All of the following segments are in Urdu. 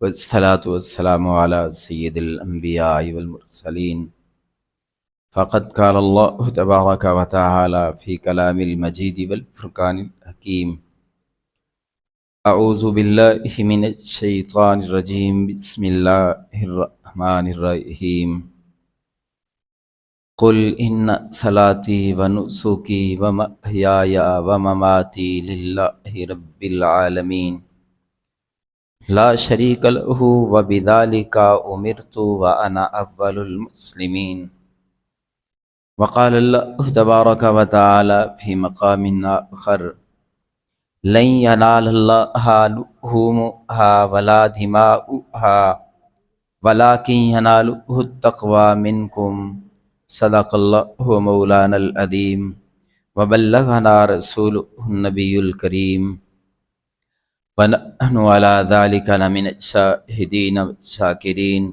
والصلاة والسلام على سيد الأنبياء والمرسلين. فقد قال الله تبارك وتعالى في كلام المجيد والفرقان الحكيم: أعوذ بالله من الشيطان الرجيم. بسم الله الرحمن الرحيم. قل إن صلاتي ونسكي ومحياي ومماتي لله رب العالمين لا شريك له وبذلك أمرت وأنا أول المسلمين. وقال الله تبارك وتعالى في مقام آخر: لن ينال الله لحومها ولا دماؤها ولكن يناله التقوى منكم. صدق الله مولانا العظيم وبلغنا رسوله النبي الكريم ونحن على ذلك لمن الشاهدين والشاكرين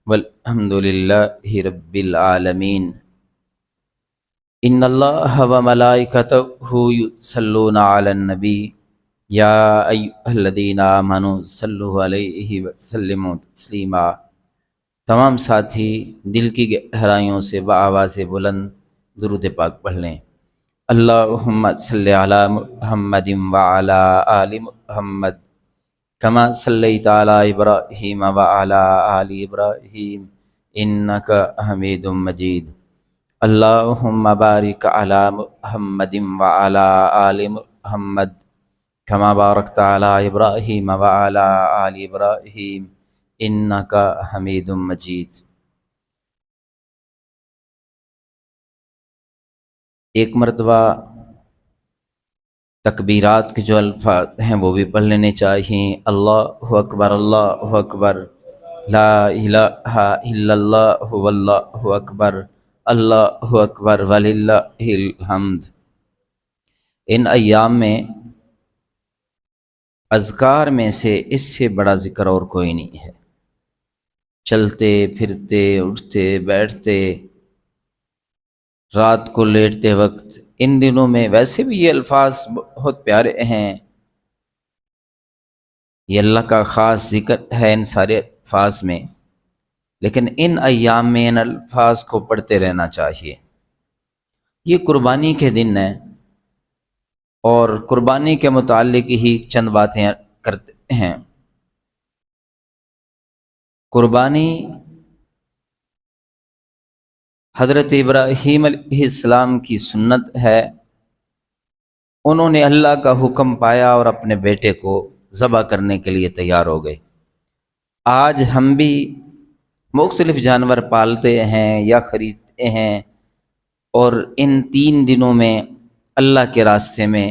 والحمد لله رب العالمين. ان الله وملائكته يصلون على النبي يا ايها الذين آمنوا صلوا علیہ وسلموا تسلیما. تمام ساتھی دل کی گہرائیوں سے بآواز بلند درود پاک پڑھ لیں. اللہم صلی علی محمد وعلی آل محمد کما صلیت علی ابراہیم وعلی آل ابراہیم انک حمید مجید. اللہم بارک علی محمد وعلی آل محمد کما بارکت علی ابراہیم وعلی آل ابراہیم انک حمید مجید. ایک مرتبہ تکبیرات کے جو الفاظ ہیں وہ بھی پڑھ لینے چاہیے. اللہ اکبر اللہ اکبر، لا الہ الا اللہ واللہ اکبر، اللہ اکبر وللہ الحمد. ان ایام میں اذکار میں سے اس سے بڑا ذکر اور کوئی نہیں ہے. چلتے پھرتے اٹھتے بیٹھتے رات کو لیٹتے وقت ان دنوں میں ویسے بھی یہ الفاظ بہت پیارے ہیں. یہ اللہ کا خاص ذکر ہے ان سارے الفاظ میں، لیکن ان ایام میں ان الفاظ کو پڑھتے رہنا چاہیے. یہ قربانی کے دن ہیں اور قربانی کے متعلق ہی چند باتیں کرتے ہیں. قربانی حضرت ابراہیم علیہ السلام کی سنت ہے. انہوں نے اللہ کا حکم پایا اور اپنے بیٹے کو ذبح کرنے کے لیے تیار ہو گئے. آج ہم بھی مختلف جانور پالتے ہیں یا خریدتے ہیں اور ان 3 دنوں میں اللہ کے راستے میں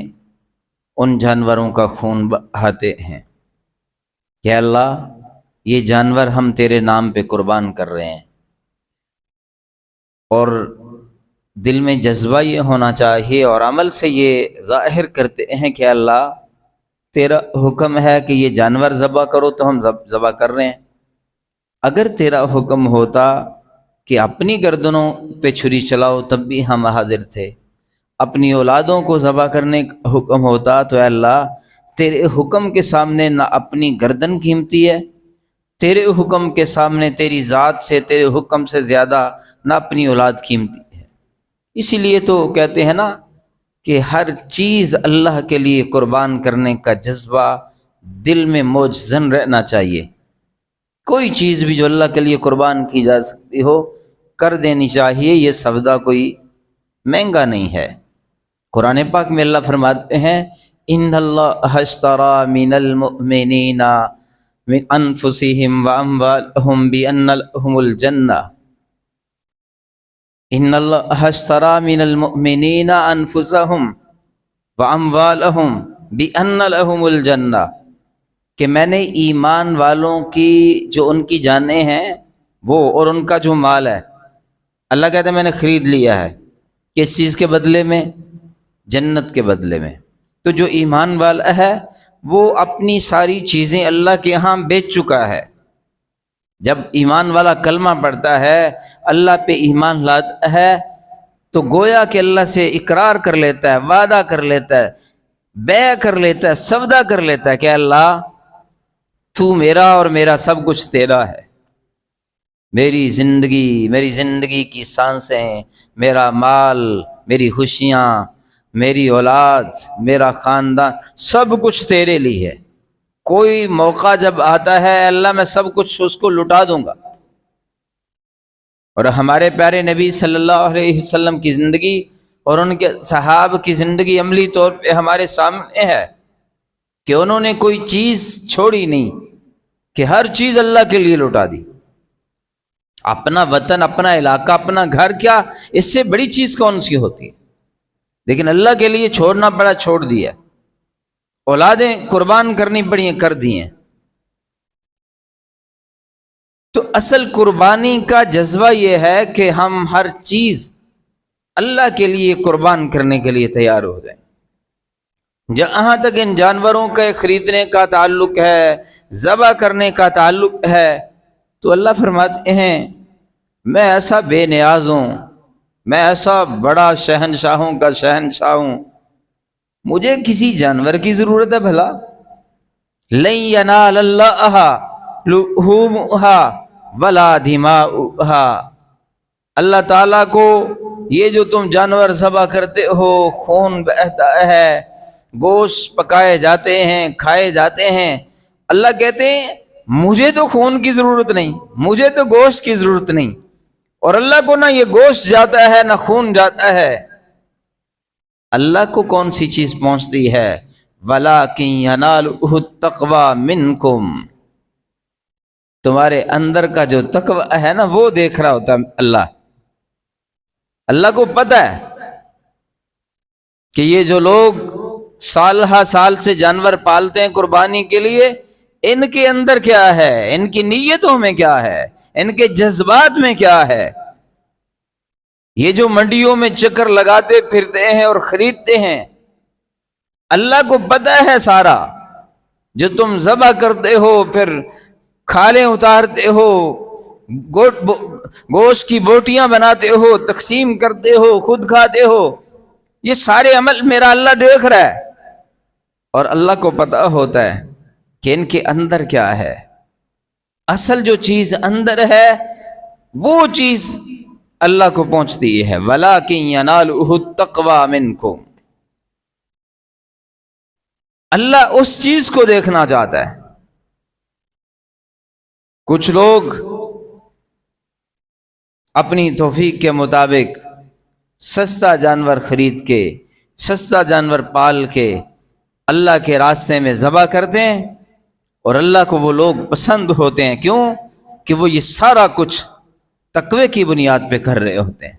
ان جانوروں کا خون بہاتے ہیں کہ اللہ یہ جانور ہم تیرے نام پہ قربان کر رہے ہیں. اور دل میں جذبہ یہ ہونا چاہیے اور عمل سے یہ ظاہر کرتے ہیں کہ اللہ تیرا حکم ہے کہ یہ جانور ذبح کرو تو ہم ذبح کر رہے ہیں. اگر تیرا حکم ہوتا کہ اپنی گردنوں پہ چھری چلاؤ تب بھی ہم حاضر تھے. اپنی اولادوں کو ذبح کرنے کا حکم ہوتا تو اے اللہ تیرے حکم کے سامنے نہ اپنی گردن قیمتی ہے، تیرے حکم کے سامنے تیری ذات سے تیرے حکم سے زیادہ نہ اپنی اولاد قیمتی ہے. اسی لیے تو کہتے ہیں نا کہ ہر چیز اللہ کے لیے قربان کرنے کا جذبہ دل میں موجزن رہنا چاہیے. کوئی چیز بھی جو اللہ کے لیے قربان کی جا سکتی ہو کر دینی چاہیے. یہ سودا کوئی مہنگا نہیں ہے. قرآن پاک میں اللہ فرماتے ہیں ان اللہ اشتری من المؤمنین من انفسہم واموالہم بان لہم الجنہ. ان اللہ اشتری من المؤمنین انفسہم واموالہم بان لہم الجنہ، کہ میں نے ایمان والوں کی جو ان کی جانیں ہیں وہ اور ان کا جو مال ہے، اللہ کہتا ہے میں نے خرید لیا ہے. کس چیز کے بدلے میں؟ جنت کے بدلے میں. تو جو ایمان والا ہے وہ اپنی ساری چیزیں اللہ کے ہاں بیچ چکا ہے. جب ایمان والا کلمہ پڑھتا ہے، اللہ پہ ایمان لاتا ہے، تو گویا کہ اللہ سے اقرار کر لیتا ہے، وعدہ کر لیتا ہے، بیع کر لیتا ہے، سودا کر لیتا ہے کہ اللہ تو میرا اور میرا سب کچھ تیرا ہے، میری زندگی کی سانسیں، میرا مال، میری خوشیاں، میری اولاد، میرا خاندان، سب کچھ تیرے لیے ہے۔ کوئی موقع جب آتا ہے اللہ میں سب کچھ اس کو لٹا دوں گا۔ اور ہمارے پیارے نبی صلی اللہ علیہ وسلم کی زندگی اور ان کے صحابہ کی زندگی عملی طور پہ ہمارے سامنے ہے کہ انہوں نے کوئی چیز چھوڑی نہیں، کہ ہر چیز اللہ کے لیے لٹا دی۔ اپنا وطن، اپنا علاقہ، اپنا گھر، کیا اس سے بڑی چیز کون سی ہوتی ہے؟ لیکن اللہ کے لیے چھوڑنا پڑا، چھوڑ دیا۔ اولادیں قربان کرنی پڑی ہیں، کر دی ہیں۔ تو اصل قربانی کا جذبہ یہ ہے کہ ہم ہر چیز اللہ کے لیے قربان کرنے کے لیے تیار ہو جائیں۔ جہاں تک ان جانوروں کے خریدنے کا تعلق ہے، ذبح کرنے کا تعلق ہے، تو اللہ فرماتے ہیں میں ایسا بے نیاز ہوں، میں ایسا بڑا شہنشاہوں کا شہنشاہ ہوں، مجھے کسی جانور کی ضرورت ہے بھلا؟ لن ینال اللہ لحومها ولا دماؤها، اللہ تعالیٰ کو یہ جو تم جانور ذبح کرتے ہو، خون بہتا ہے، گوشت پکائے جاتے ہیں، کھائے جاتے ہیں، اللہ کہتے ہیں مجھے تو خون کی ضرورت نہیں، مجھے تو گوشت کی ضرورت نہیں۔ اور اللہ کو نہ یہ گوشت جاتا ہے نہ خون جاتا ہے۔ اللہ کو کون سی چیز پہنچتی ہے؟ وَلَٰكِن يَنَالُهُ التَّقْوَىٰ مِنْكُمْ، تمہارے اندر کا جو تقوی ہے نا، وہ دیکھ رہا ہوتا ہے اللہ کو پتہ ہے کہ یہ جو لوگ سال ہا سال سے جانور پالتے ہیں قربانی کے لیے، ان کے اندر کیا ہے، ان کی نیتوں میں کیا ہے، ان کے جذبات میں کیا ہے۔ یہ جو منڈیوں میں چکر لگاتے پھرتے ہیں اور خریدتے ہیں، اللہ کو پتہ ہے سارا۔ جو تم ذبح کرتے ہو، پھر کھالیں اتارتے ہو، گوشت کی بوٹیاں بناتے ہو، تقسیم کرتے ہو، خود کھاتے ہو، یہ سارے عمل میرا اللہ دیکھ رہا ہے۔ اور اللہ کو پتہ ہوتا ہے کہ ان کے اندر کیا ہے۔ اصل جو چیز اندر ہے وہ چیز اللہ کو پہنچتی ہے۔ وَلَٰكِن يَنَالُهُ التَّقْوَىٰ مِنْكُمْ، اللہ اس چیز کو دیکھنا چاہتا ہے۔ کچھ لوگ اپنی توفیق کے مطابق سستا جانور خرید کے، سستا جانور پال کے اللہ کے راستے میں ذبح کرتے ہیں، اور اللہ کو وہ لوگ پسند ہوتے ہیں۔ کیوں؟ کہ وہ یہ سارا کچھ تقوی کی بنیاد پہ کر رہے ہوتے ہیں،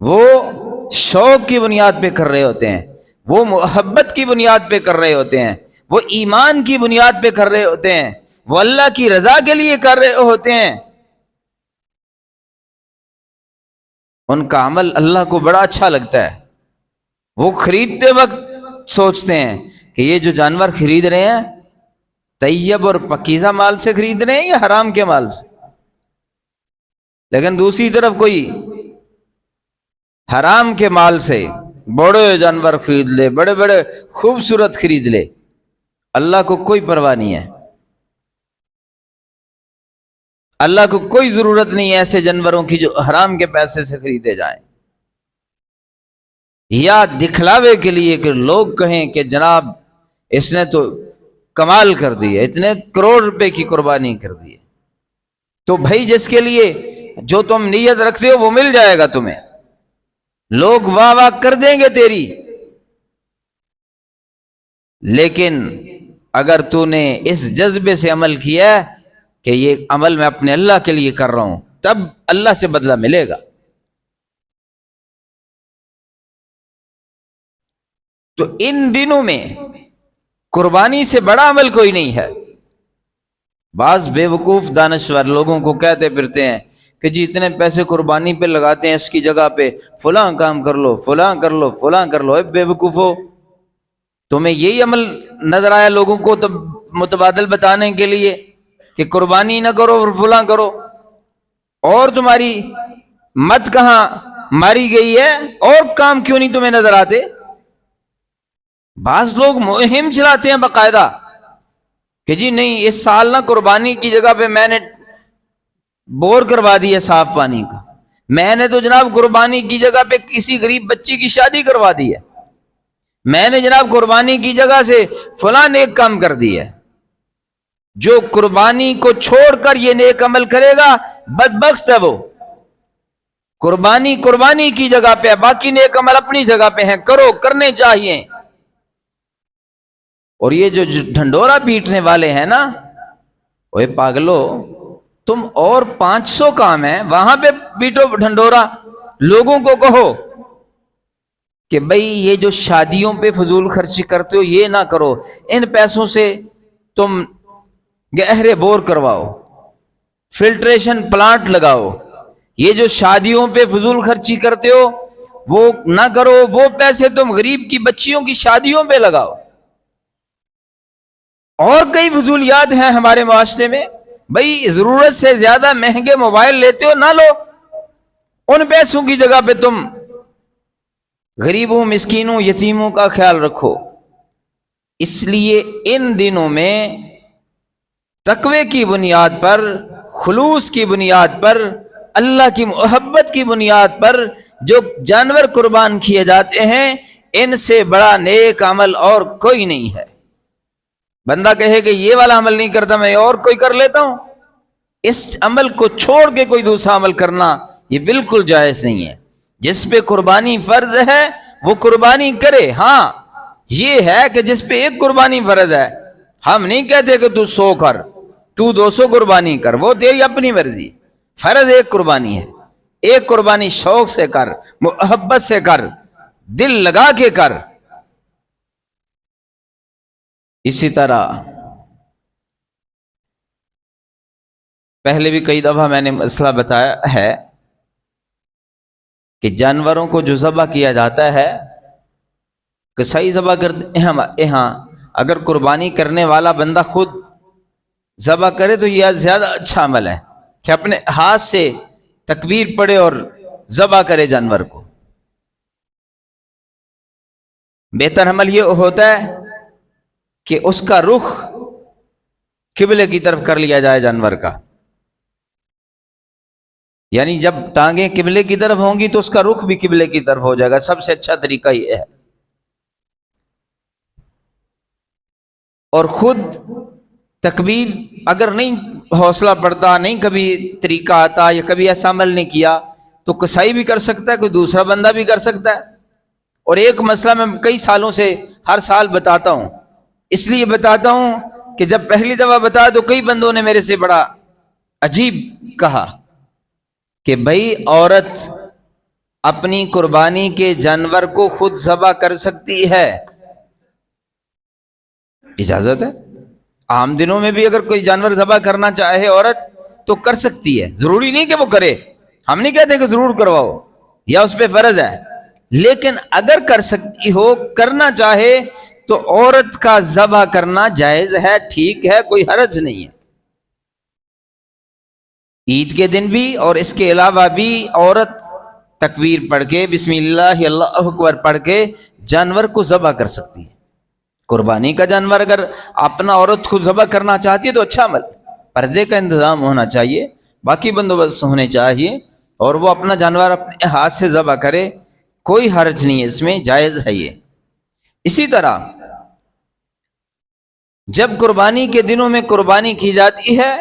وہ شوق کی بنیاد پہ کر رہے ہوتے ہیں، وہ محبت کی بنیاد پہ کر رہے ہوتے ہیں، وہ ایمان کی بنیاد پہ کر رہے ہوتے ہیں، وہ اللہ کی رضا کے لیے کر رہے ہوتے ہیں۔ ان کا عمل اللہ کو بڑا اچھا لگتا ہے۔ وہ خریدتے وقت سوچتے ہیں کہ یہ جو جانور خرید رہے ہیں طیب اور پکیزہ مال سے خرید رہے ہیں یا حرام کے مال سے۔ لیکن دوسری طرف کوئی حرام کے مال سے بڑے جانور خرید لے، بڑے بڑے خوبصورت خرید لے، اللہ کو کوئی پرواہ نہیں ہے۔ اللہ کو کوئی ضرورت نہیں ہے ایسے جانوروں کی جو حرام کے پیسے سے خریدے جائیں، یا دکھلاوے کے لیے کہ لوگ کہیں کہ جناب اس نے تو کمال کر دی ہے، اتنے کروڑ روپے کی قربانی کر دی ہے۔ تو بھائی جس کے لیے جو تم نیت رکھتے ہو وہ مل جائے گا تمہیں، لوگ واہ واہ کر دیں گے تیری، لیکن اگر تو نے اس جذبے سے عمل کیا کہ یہ عمل میں اپنے اللہ کے لیے کر رہا ہوں، تب اللہ سے بدلہ ملے گا۔ تو ان دنوں میں قربانی سے بڑا عمل کوئی نہیں ہے۔ بعض بے وقوف دانشور لوگوں کو کہتے پھرتے ہیں کہ جی اتنے پیسے قربانی پہ لگاتے ہیں، اس کی جگہ پہ فلاں کام کر لو، فلاں کر لو، فلاں کر لو۔ اے بے وقوفو، تمہیں یہی عمل نظر آیا لوگوں کو تب متبادل بتانے کے لیے کہ قربانی نہ کرو اور فلاں کرو؟ اور تمہاری مت کہاں ماری گئی ہے؟ اور کام کیوں نہیں تمہیں نظر آتے؟ بعض لوگ مہم چلاتے ہیں باقاعدہ کہ جی نہیں اس سال نہ قربانی کی جگہ پہ میں نے بور کروا دیا صاف پانی کا، میں نے تو جناب قربانی کی جگہ پہ کسی غریب بچی کی شادی کروا دی ہے، میں نے جناب قربانی کی جگہ سے فلاں نیک کام کر دی ہے۔ جو قربانی کو چھوڑ کر یہ نیک عمل کرے گا بدبخت ہے وہ۔ قربانی کی جگہ پہ ہے، باقی نیک عمل اپنی جگہ پہ ہیں، کرنے چاہیے۔ اور یہ جو ڈھنڈورا پیٹنے والے ہیں نا، اوے پاگلو، تم اور 500 کام ہیں وہاں پہ پیٹو ڈھنڈورا، لوگوں کو کہو کہ بھئی یہ جو شادیوں پہ فضول خرچی کرتے ہو یہ نہ کرو، ان پیسوں سے تم گہرے بور کرواؤ، فلٹریشن پلانٹ لگاؤ، یہ جو شادیوں پہ فضول خرچی کرتے ہو وہ نہ کرو، وہ پیسے تم غریب کی بچیوں کی شادیوں پہ لگاؤ۔ اور کئی فضولیات ہیں ہمارے معاشرے میں، بھئی ضرورت سے زیادہ مہنگے موبائل لیتے ہو نہ لو، ان پیسوں کی جگہ پہ تم غریبوں، مسکینوں، یتیموں کا خیال رکھو۔ اس لیے ان دنوں میں تقوی کی بنیاد پر، خلوص کی بنیاد پر، اللہ کی محبت کی بنیاد پر جو جانور قربان کیے جاتے ہیں، ان سے بڑا نیک عمل اور کوئی نہیں ہے۔ بندہ کہے کہ یہ والا عمل نہیں کرتا میں اور کوئی کر لیتا ہوں، اس عمل کو چھوڑ کے کوئی دوسرا عمل کرنا یہ بالکل جائز نہیں ہے۔ جس پہ قربانی فرض ہے وہ قربانی کرے۔ ہاں یہ ہے کہ جس پہ ایک قربانی فرض ہے، ہم نہیں کہتے کہ تو 100 کر، تو 200 قربانی کر، وہ تیری اپنی مرضی، فرض ایک قربانی ہے، ایک قربانی شوق سے کر، محبت سے کر، دل لگا کے کر۔ اسی طرح پہلے بھی کئی دفعہ میں نے مسئلہ بتایا ہے کہ جانوروں کو جو ذبح کیا جاتا ہے، کسائی ذبح کرتے ہیں ہاں، اگر قربانی کرنے والا بندہ خود ذبح کرے تو یہ زیادہ اچھا عمل ہے کہ اپنے ہاتھ سے تکبیر پڑھے اور ذبح کرے جانور کو۔ بہتر عمل یہ ہوتا ہے کہ اس کا رخ قبلے کی طرف کر لیا جائے جانور کا، یعنی جب ٹانگیں قبلے کی طرف ہوں گی تو اس کا رخ بھی قبلے کی طرف ہو جائے گا۔ سب سے اچھا طریقہ یہ ہے۔ اور خود تکبیر اگر نہیں حوصلہ پڑتا، نہیں کبھی طریقہ آتا یا کبھی ایسا عمل نہیں کیا تو کسائی بھی کر سکتا ہے، کوئی دوسرا بندہ بھی کر سکتا ہے۔ اور ایک مسئلہ میں کئی سالوں سے ہر سال بتاتا ہوں، اس لیے بتاتا ہوں کہ جب پہلی دفعہ بتایا تو کئی بندوں نے میرے سے بڑا عجیب کہا کہ بھئی عورت اپنی قربانی کے جانور کو خود ذبح کر سکتی ہے؟ اجازت ہے، عام دنوں میں بھی اگر کوئی جانور ذبح کرنا چاہے عورت تو کر سکتی ہے، ضروری نہیں کہ وہ کرے، ہم نہیں کہتے کہ ضرور کرواؤ یا اس پہ فرض ہے، لیکن اگر کر سکتی ہو، کرنا چاہے تو عورت کا ذبح کرنا جائز ہے، ٹھیک ہے، کوئی حرج نہیں ہے۔ عید کے دن بھی اور اس کے علاوہ بھی عورت تکبیر پڑھ کے، بسم اللہ اللہ اکبر پڑھ کے جانور کو ذبح کر سکتی ہے۔ قربانی کا جانور اگر اپنا عورت خود ذبح کرنا چاہتی ہے تو اچھا عمل، پردے کا انتظام ہونا چاہیے، باقی بندوبست ہونے چاہیے، اور وہ اپنا جانور اپنے ہاتھ سے ذبح کرے، کوئی حرج نہیں ہے، اس میں جائز ہے یہ۔ اسی طرح جب قربانی کے دنوں میں قربانی کی جاتی ہے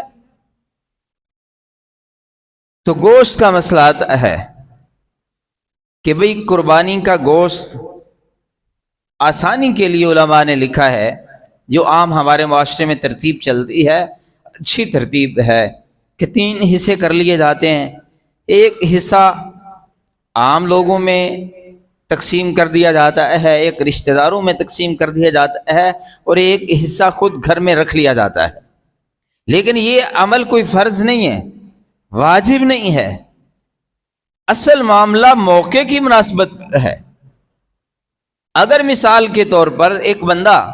تو گوشت کا مسئلہ آتا ہے کہ بھئی قربانی کا گوشت آسانی کے لیے علماء نے لکھا ہے، جو عام ہمارے معاشرے میں ترتیب چلتی ہے، اچھی ترتیب ہے کہ 3 حصے کر لیے جاتے ہیں۔ ایک حصہ عام لوگوں میں تقسیم کر دیا جاتا ہے، ایک رشتہ داروں میں تقسیم کر دیا جاتا ہے، اور ایک حصہ خود گھر میں رکھ لیا جاتا ہے۔ لیکن یہ عمل کوئی فرض نہیں ہے، واجب نہیں ہے، اصل معاملہ موقع کی مناسبت پر ہے۔ اگر مثال کے طور پر ایک بندہ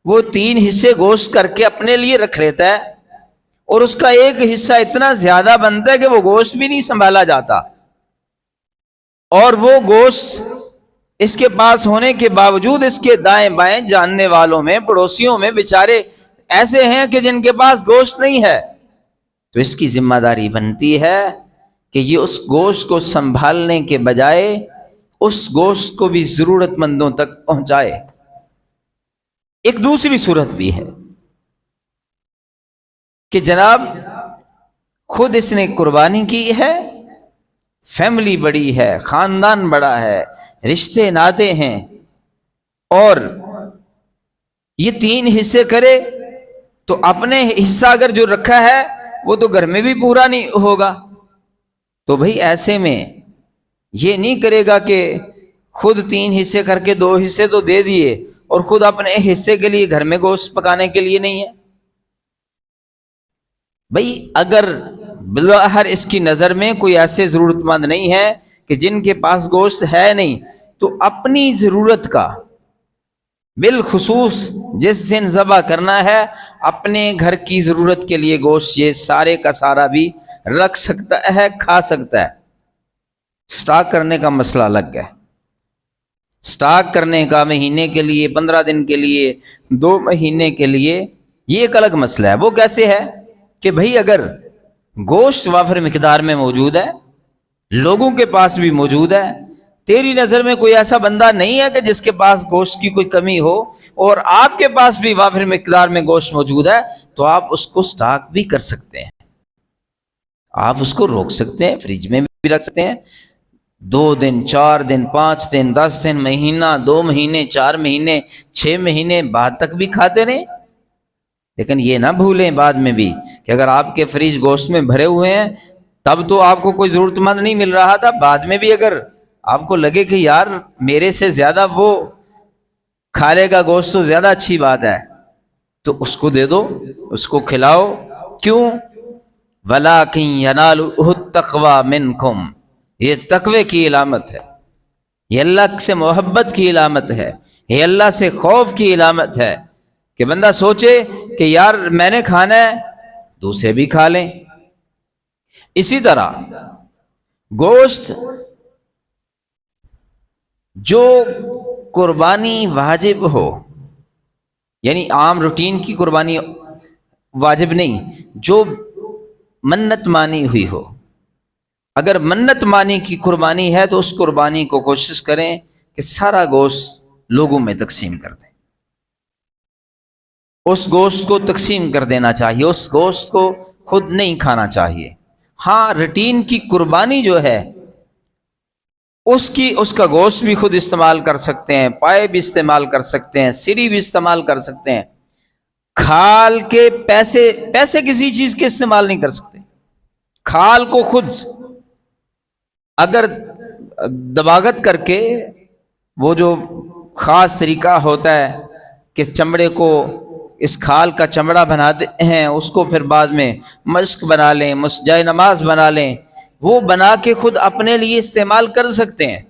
وہ 3 حصے گوشت کر کے اپنے لیے رکھ لیتا ہے اور اس کا ایک حصہ اتنا زیادہ بنتا ہے کہ وہ گوشت بھی نہیں سنبھالا جاتا، اور وہ گوشت اس کے پاس ہونے کے باوجود اس کے دائیں بائیں جاننے والوں میں، پڑوسیوں میں بیچارے ایسے ہیں کہ جن کے پاس گوشت نہیں ہے، تو اس کی ذمہ داری بنتی ہے کہ یہ اس گوشت کو سنبھالنے کے بجائے اس گوشت کو بھی ضرورت مندوں تک پہنچائے۔ ایک دوسری صورت بھی ہے کہ جناب خود اس نے قربانی کی ہے، فیملی بڑی ہے، خاندان بڑا ہے، رشتے ناطے ہیں، اور یہ 3 حصے کرے تو اپنے حصہ اگر جو رکھا ہے وہ تو گھر میں بھی پورا نہیں ہوگا، تو بھئی ایسے میں یہ نہیں کرے گا کہ خود 3 حصے کر کے 2 حصے تو دے دیے اور خود اپنے حصے کے لیے گھر میں گوشت پکانے کے لیے نہیں ہے۔ بھئی اگر بظاہر اس کی نظر میں کوئی ایسے ضرورت مند نہیں ہے کہ جن کے پاس گوشت ہے نہیں، تو اپنی ضرورت کا بالخصوص جس دن ذبح کرنا ہے اپنے گھر کی ضرورت کے لیے گوشت یہ سارے کا سارا بھی رکھ سکتا ہے، کھا سکتا ہے۔ سٹاک کرنے کا مسئلہ الگ ہے، سٹاک کرنے کا مہینے کے لیے، 15 دن کے لیے، 2 مہینے کے لیے، یہ ایک الگ مسئلہ ہے۔ وہ کیسے ہے کہ بھئی اگر گوشت وافر مقدار میں موجود ہے، لوگوں کے پاس بھی موجود ہے، تیری نظر میں کوئی ایسا بندہ نہیں ہے کہ جس کے پاس گوشت کی کوئی کمی ہو، اور آپ کے پاس بھی وافر مقدار میں گوشت موجود ہے، تو آپ اس کو سٹاک بھی کر سکتے ہیں، آپ اس کو روک سکتے ہیں، فریج میں بھی رکھ سکتے ہیں، 2 دن، 4 دن، 5 دن، 10 دن، مہینہ، 2 مہینے، 4 مہینے، 6 مہینے بعد تک بھی کھاتے رہیں۔ لیکن یہ نہ بھولیں بعد میں بھی کہ اگر آپ کے فریج گوشت میں بھرے ہوئے ہیں تب تو آپ کو کوئی ضرورت مند نہیں مل رہا تھا، بعد میں بھی اگر آپ کو لگے کہ یار میرے سے زیادہ وہ کھا لے گا گوشت تو زیادہ اچھی بات ہے، تو اس کو دے دو، اس کو کھلاؤ۔ کیوں؟ وَلَٰكِن يَنَالُهُ التَّقْوَىٰ مِنْكُمْ، یہ تقوی کی علامت ہے، یہ اللہ سے محبت کی علامت ہے، یہ اللہ سے خوف کی علامت ہے کہ بندہ سوچے کہ یار میں نے کھانا ہے دوسرے بھی کھا لیں۔ اسی طرح گوشت جو قربانی واجب ہو، یعنی عام روٹین کی قربانی واجب نہیں، جو منت مانی ہوئی ہو، اگر منت مانی کی قربانی ہے تو اس قربانی کو کوشش کریں کہ سارا گوشت لوگوں میں تقسیم کر دیں، اس گوشت کو تقسیم کر دینا چاہیے، اس گوشت کو خود نہیں کھانا چاہیے۔ ہاں روٹین کی قربانی جو ہے اس کا گوشت بھی خود استعمال کر سکتے ہیں، پائے بھی استعمال کر سکتے ہیں، سری بھی استعمال کر سکتے ہیں، کھال کے پیسے کسی چیز کے استعمال نہیں کر سکتے۔ کھال کو خود اگر دباغت کر کے، وہ جو خاص طریقہ ہوتا ہے کہ چمڑے کو اس کھال کا چمڑا بناتے ہیں، اس کو پھر بعد میں مشق بنا لیں، جائے نماز بنا لیں، وہ بنا کے خود اپنے لیے استعمال کر سکتے ہیں۔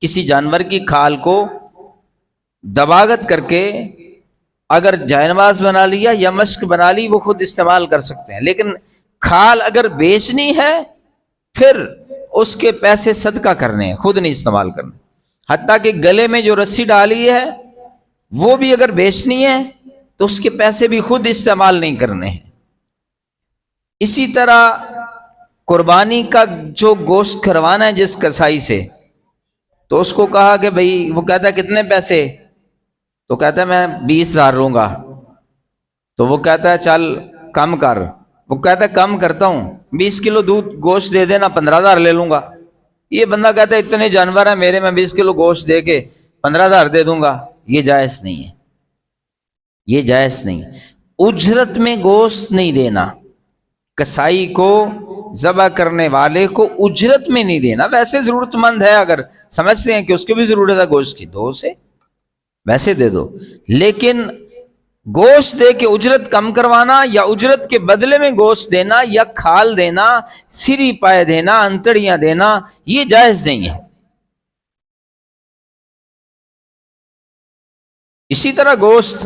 کسی جانور کی کھال کو دباغت کر کے اگر جائے نماز بنا لیا یا مشق بنا لی، وہ خود استعمال کر سکتے ہیں۔ لیکن کھال اگر بیچنی ہے پھر اس کے پیسے صدقہ کرنے ہیں، خود نہیں استعمال کرنے۔ حتیٰ کہ گلے میں جو رسی ڈالی ہے وہ بھی اگر بیچنی ہے تو اس کے پیسے بھی خود استعمال نہیں کرنے ہیں۔ اسی طرح قربانی کا جو گوشت کروانا ہے جس کسائی سے، تو اس کو کہا کہ بھئی، وہ کہتا ہے کتنے پیسے؟ تو کہتا ہے میں 20,000 لوں گا۔ تو وہ کہتا ہے چل کم کر، وہ کہتا ہے کم کرتا ہوں، 20 کلو دودھ گوشت دے دینا، 15,000 لے لوں گا۔ یہ بندہ کہتا ہے اتنے جانور ہیں میرے، میں 20 کلو گوشت دے کے 15,000 دے دوں گا۔ یہ جائز نہیں ہے، یہ جائز نہیں۔ اجرت میں گوشت نہیں دینا، کسائی کو، ذبح کرنے والے کو اجرت میں نہیں دینا۔ ویسے ضرورت مند ہے، اگر سمجھتے ہیں کہ اس کو بھی ضرورت ہے گوشت کی، دو سے ویسے دے دو، لیکن گوشت دے کے اجرت کم کروانا یا اجرت کے بدلے میں گوشت دینا یا کھال دینا، سری پائے دینا، انتڑیاں دینا، یہ جائز نہیں ہے۔ اسی طرح گوشت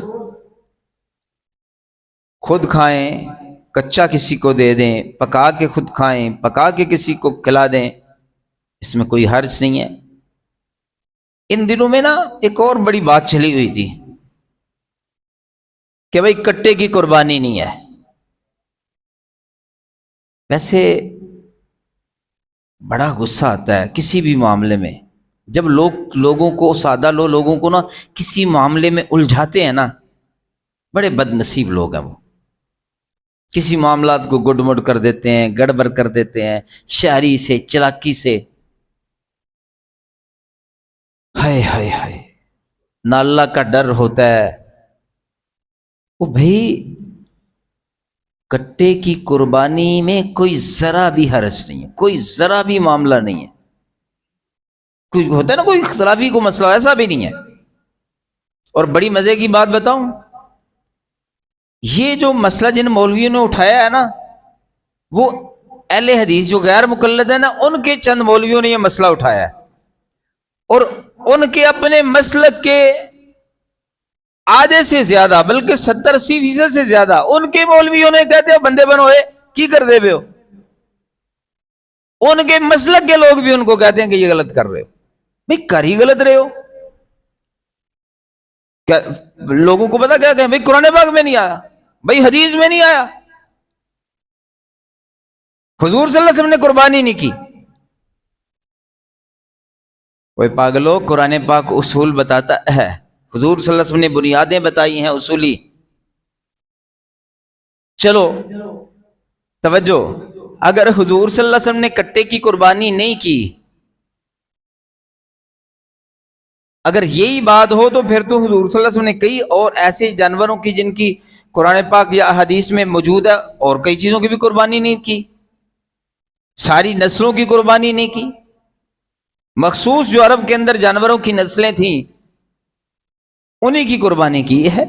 خود کھائیں، کچا کسی کو دے دیں، پکا کے خود کھائیں، پکا کے کسی کو کھلا دیں، اس میں کوئی حرج نہیں ہے۔ ان دنوں میں نا ایک اور بڑی بات چلی ہوئی تھی کہ بھئی کٹے کی قربانی نہیں ہے۔ ویسے بڑا غصہ آتا ہے کسی بھی معاملے میں جب لوگوں کو، سادہ لوگوں کو نا کسی معاملے میں الجھاتے ہیں نا، بڑے بد نصیب لوگ ہیں وہ، کسی معاملات کو گڈ مڈ کر دیتے ہیں، گڑبڑ کر دیتے ہیں، شہری سے، چلاکی سے۔ ہائے ہائے ہائے، نہ اللہ کا ڈر ہوتا ہے۔ وہ بھائی کٹے کی قربانی میں کوئی ذرا بھی حرج نہیں ہے، کوئی ذرا بھی معاملہ نہیں ہے، کوئی ہوتا ہے نا کوئی اختلافی کو مسئلہ، ایسا بھی نہیں ہے۔ اور بڑی مزے کی بات بتاؤں، یہ جو مسئلہ جن مولویوں نے اٹھایا ہے نا، وہ اہل حدیث جو غیر مقلد ہیں نا، ان کے چند مولویوں نے یہ مسئلہ اٹھایا ہے، اور ان کے اپنے مسلک کے آدھے سے زیادہ، بلکہ 70-80% سے زیادہ ان کے مولویوں نے کہتے ہیں بندے بنو کی کر دے بے ہو۔ ان کے مسلک کے لوگ بھی ان کو کہتے ہیں کہ یہ غلط کر رہے ہو۔ بھئی کر ہی غلط رہے ہو، کیا لوگوں کو پتا کیا کہیں؟ بھئی قرآن پاک میں نہیں آیا، بھئی حدیث میں نہیں آیا، حضور صلی اللہ علیہ وسلم نے قربانی نہیں کی۔ وہ پاگلو، قرآن پاک اصول بتاتا ہے، حضور صلی اللہ علیہ وسلم نے بنیادیں بتائی ہیں اصولی۔ چلو توجہ، اگر حضور صلی اللہ علیہ وسلم نے کٹے کی قربانی نہیں کی، اگر یہی بات ہو تو پھر تو حضور صلی اللہ علیہ وسلم نے کئی اور ایسے جانوروں کی جن کی قرآن پاک یا حدیث میں موجود ہے، اور کئی چیزوں کی بھی قربانی نہیں کی، ساری نسلوں کی قربانی نہیں کی، مخصوص جو عرب کے اندر جانوروں کی نسلیں تھیں انہی کی قربانی کی ہے۔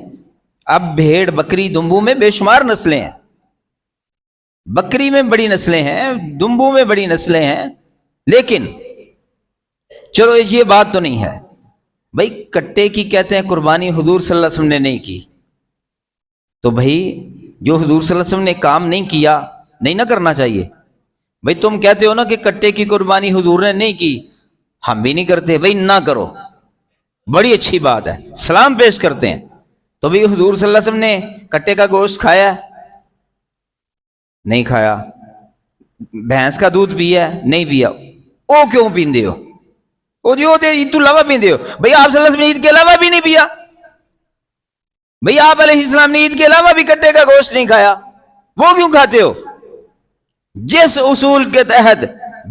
اب بھیڑ، بکری، دمبو میں بے شمار نسلیں ہیں، بکری میں بڑی نسلیں ہیں، دمبو میں بڑی نسلیں ہیں، لیکن چلو یہ بات تو نہیں ہے۔ بھائی کٹے کی کہتے ہیں قربانی حضور صلی اللہ علیہ وسلم نے نہیں کی، تو بھائی جو حضور صلی اللہ علیہ وسلم نے کام نہیں کیا نہیں نہ کرنا چاہیے۔ بھائی تم کہتے ہو نا کہ کٹے کی قربانی حضور نے نہیں کی، ہم بھی نہیں کرتے، بھائی نہ کرو، بڑی اچھی بات ہے، سلام پیش کرتے ہیں۔ تو بھائی حضور صلی اللہ علیہ وسلم نے کٹے کا گوشت کھایا؟ نہیں کھایا۔ بھینس کا دودھ پیا؟ نہیں پیا۔ او کیوں پیندے ہو؟ او جی ہوتے عید تو علاوہ پیندے ہو؟ بھائی آپ صلی اللہ علیہ وسلم نے عید کے علاوہ بھی نہیں پیا، بھئی آپ علیہ السلام نے عید کے علاوہ بھی کٹے کا گوشت نہیں کھایا، وہ کیوں کھاتے ہو؟ جس اصول کے تحت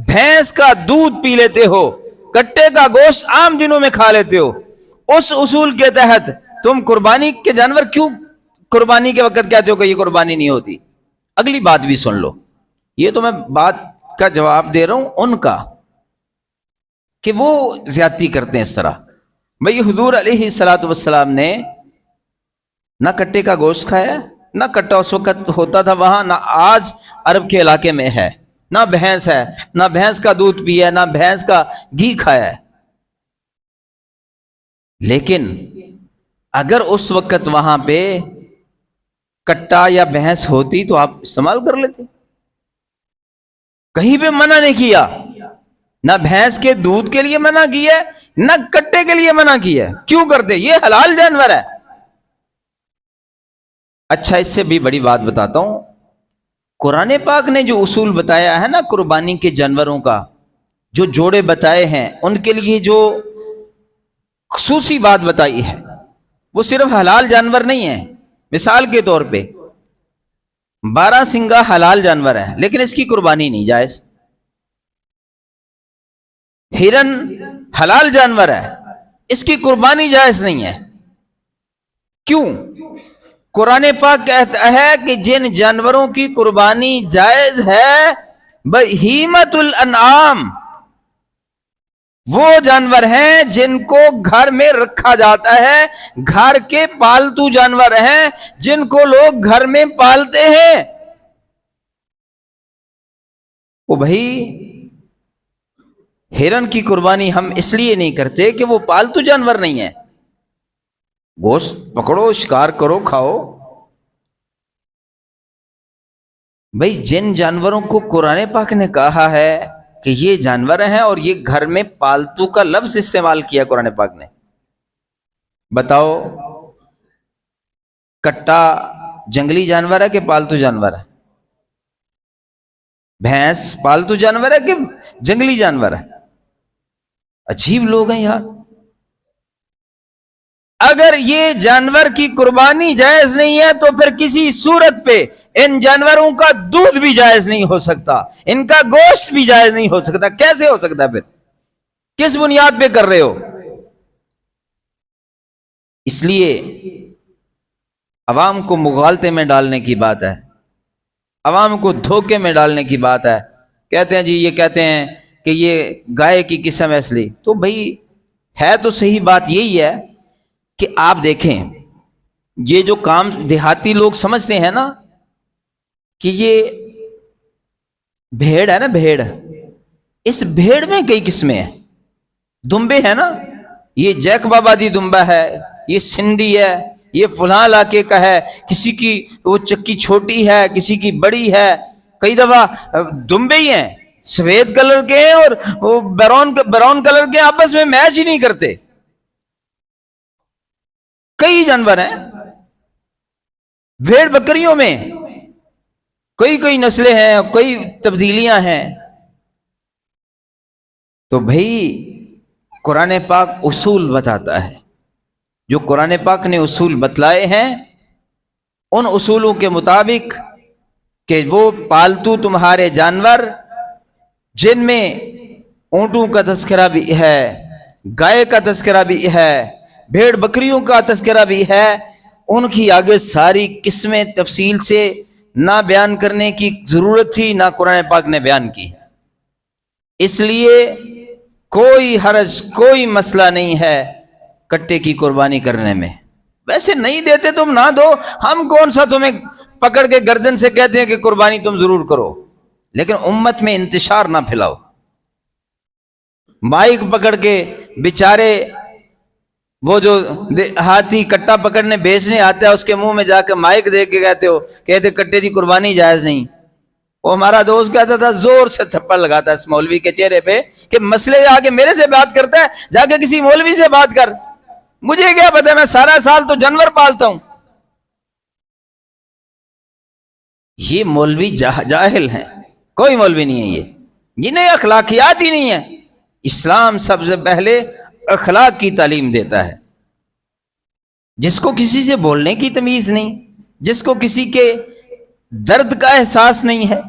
بھینس کا دودھ پی لیتے ہو، کٹے کا گوشت عام دنوں میں کھا لیتے ہو، اس اصول کے تحت تم قربانی کے جانور کیوں قربانی کے وقت کہتے ہو کہ یہ قربانی نہیں ہوتی؟ اگلی بات بھی سن لو، یہ تو میں بات کا جواب دے رہا ہوں ان کا کہ وہ زیادتی کرتے ہیں اس طرح۔ بھئی حضور علیہ السلام نے نہ کٹے کا گوشت کھایا، نہ کٹا اس وقت ہوتا تھا وہاں، نہ آج عرب کے علاقے میں ہے، نہ بھینس ہے، نہ بھینس کا دودھ پیا، نہ بھینس کا گھی کھایا ہے۔ لیکن اگر اس وقت وہاں پہ کٹا یا بھینس ہوتی تو آپ استعمال کر لیتے، کہیں پہ منع نہیں کیا، نہ بھینس کے دودھ کے لیے منع کیا ہے، نہ کٹے کے لیے منع کیا ہے۔ کیوں کرتے؟ یہ حلال جانور ہے۔ اچھا اس سے بھی بڑی بات بتاتا ہوں، قرآن پاک نے جو اصول بتایا ہے نا قربانی کے جانوروں کا، جو جوڑے بتائے ہیں ان کے لیے جو خصوصی بات بتائی ہے، وہ صرف حلال جانور نہیں ہے۔ مثال کے طور پہ 12 سنگا حلال جانور ہے لیکن اس کی قربانی نہیں جائز۔ ہرن حلال جانور ہے، اس کی قربانی جائز نہیں ہے۔ کیوں؟ قرآن پاک کہتا ہے کہ جن جانوروں کی قربانی جائز ہے بہیمۃ الانعام، وہ جانور ہیں جن کو گھر میں رکھا جاتا ہے، گھر کے پالتو جانور ہیں جن کو لوگ گھر میں پالتے ہیں۔ وہ بھائی ہرن کی قربانی ہم اس لیے نہیں کرتے کہ وہ پالتو جانور نہیں ہے، گوشت پکڑو، شکار کرو، کھاؤ۔ بھائی جن جانوروں کو قرآن پاک نے کہا ہے کہ یہ جانور ہیں اور یہ گھر میں پالتو کا لفظ استعمال کیا قرآن پاک نے، بتاؤ کٹا جنگلی جانور ہے کہ پالتو جانور ہے؟ بھینس پالتو جانور ہے کہ جنگلی جانور ہے؟ عجیب لوگ ہیں یار. اگر یہ جانور کی قربانی جائز نہیں ہے تو پھر کسی صورت پہ ان جانوروں کا دودھ بھی جائز نہیں ہو سکتا، ان کا گوشت بھی جائز نہیں ہو سکتا. کیسے ہو سکتا ہے پھر؟ کس بنیاد پہ کر رہے ہو؟ اس لیے عوام کو مغالطے میں ڈالنے کی بات ہے، عوام کو دھوکے میں ڈالنے کی بات ہے. کہتے ہیں جی، یہ کہتے ہیں کہ یہ گائے کی قسم ہے اصلی. تو بھئی ہے تو صحیح بات یہی ہے کہ آپ دیکھیں، یہ جو کام دیہاتی لوگ سمجھتے ہیں نا کہ یہ بھیڑ ہے نا، بھیڑ، اس بھیڑ میں کئی قسمیں ہیں. دمبے ہیں نا، یہ جیک بابا دی دمبا ہے، یہ سندھی ہے، یہ فلاں علاقے کا ہے، کسی کی وہ چکی چھوٹی ہے، کسی کی بڑی ہے. کئی دفعہ دمبے ہی ہیں، سفید کلر کے ہیں اور وہ براؤن کلر کے، آپس میں میچ ہی نہیں کرتے. کئی جانور ہیں بھیڑ بکریوں میں، کئی نسلیں ہیں، کئی تبدیلیاں ہیں. تو بھائی قرآن پاک اصول بتاتا ہے، جو قرآن پاک نے اصول بتلائے ہیں ان اصولوں کے مطابق کہ وہ پالتو تمہارے جانور جن میں اونٹوں کا تذکرہ بھی ہے، گائے کا تذکرہ بھی ہے، بھیڑ بکریوں کا تذکرہ بھی ہے، ان کی آگے ساری قسمیں تفصیل سے نہ بیان کرنے کی ضرورت تھی، نہ قرآن پاک نے بیان کی ہے. اس لیے کوئی حرج، کوئی مسئلہ نہیں ہے کٹے کی قربانی کرنے میں. ویسے نہیں دیتے تم نہ دو، ہم کون سا تمہیں پکڑ کے گردن سے کہتے ہیں کہ قربانی تم ضرور کرو، لیکن امت میں انتشار نہ پھیلاؤ. مائک پکڑ کے بیچارے وہ جو ہاتھی کٹا پکڑنے بیچنے آتا ہے اس کے منہ میں جا کے مائک دے کے کہتے کٹے کی قربانی جائز نہیں. وہ ہمارا دوست کہتا تھا، زور سے تھپڑ لگاتا ہے اس مولوی کے چہرے پہ کہ مسئلے آگے میرے سے بات کرتا ہے، جا کے کسی مولوی سے بات کر. مجھے کیا پتا، میں سارا سال تو جانور پالتا ہوں. یہ مولوی جاہل ہیں، کوئی مولوی نہیں ہے یہ، جنہیں اخلاقیات ہی نہیں ہے. اسلام سب سے پہلے اخلاق کی تعلیم دیتا ہے. جس کو کسی سے بولنے کی تمیز نہیں، جس کو کسی کے درد کا احساس نہیں ہے.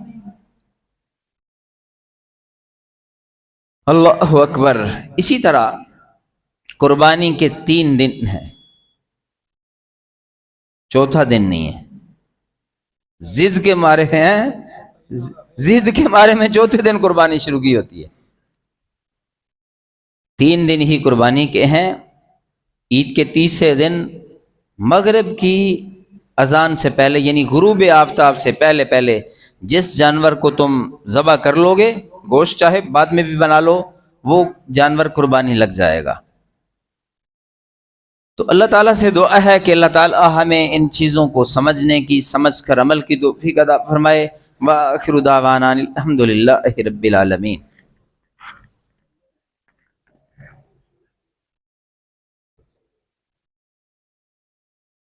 اللہ اکبر. اسی طرح قربانی کے 3 دن ہیں، چوتھا دن نہیں ہے. ضد کے مارے ہیں، ضد کے مارے میں چوتھے دن قربانی شروع کی ہوتی ہے. 3 دن ہی قربانی کے ہیں. عید کے تیسرے دن مغرب کی اذان سے پہلے، یعنی غروب آفتاب سے پہلے جس جانور کو تم ذبح کر لو گے، گوشت چاہے بعد میں بھی بنا لو، وہ جانور قربانی لگ جائے گا. تو اللہ تعالیٰ سے دعا ہے کہ اللہ تعالیٰ ہمیں ان چیزوں کو سمجھنے کی، سمجھ کر عمل کی توفیق عطا فرمائے. وآخر دعوانا الحمدللہ رب العالمین.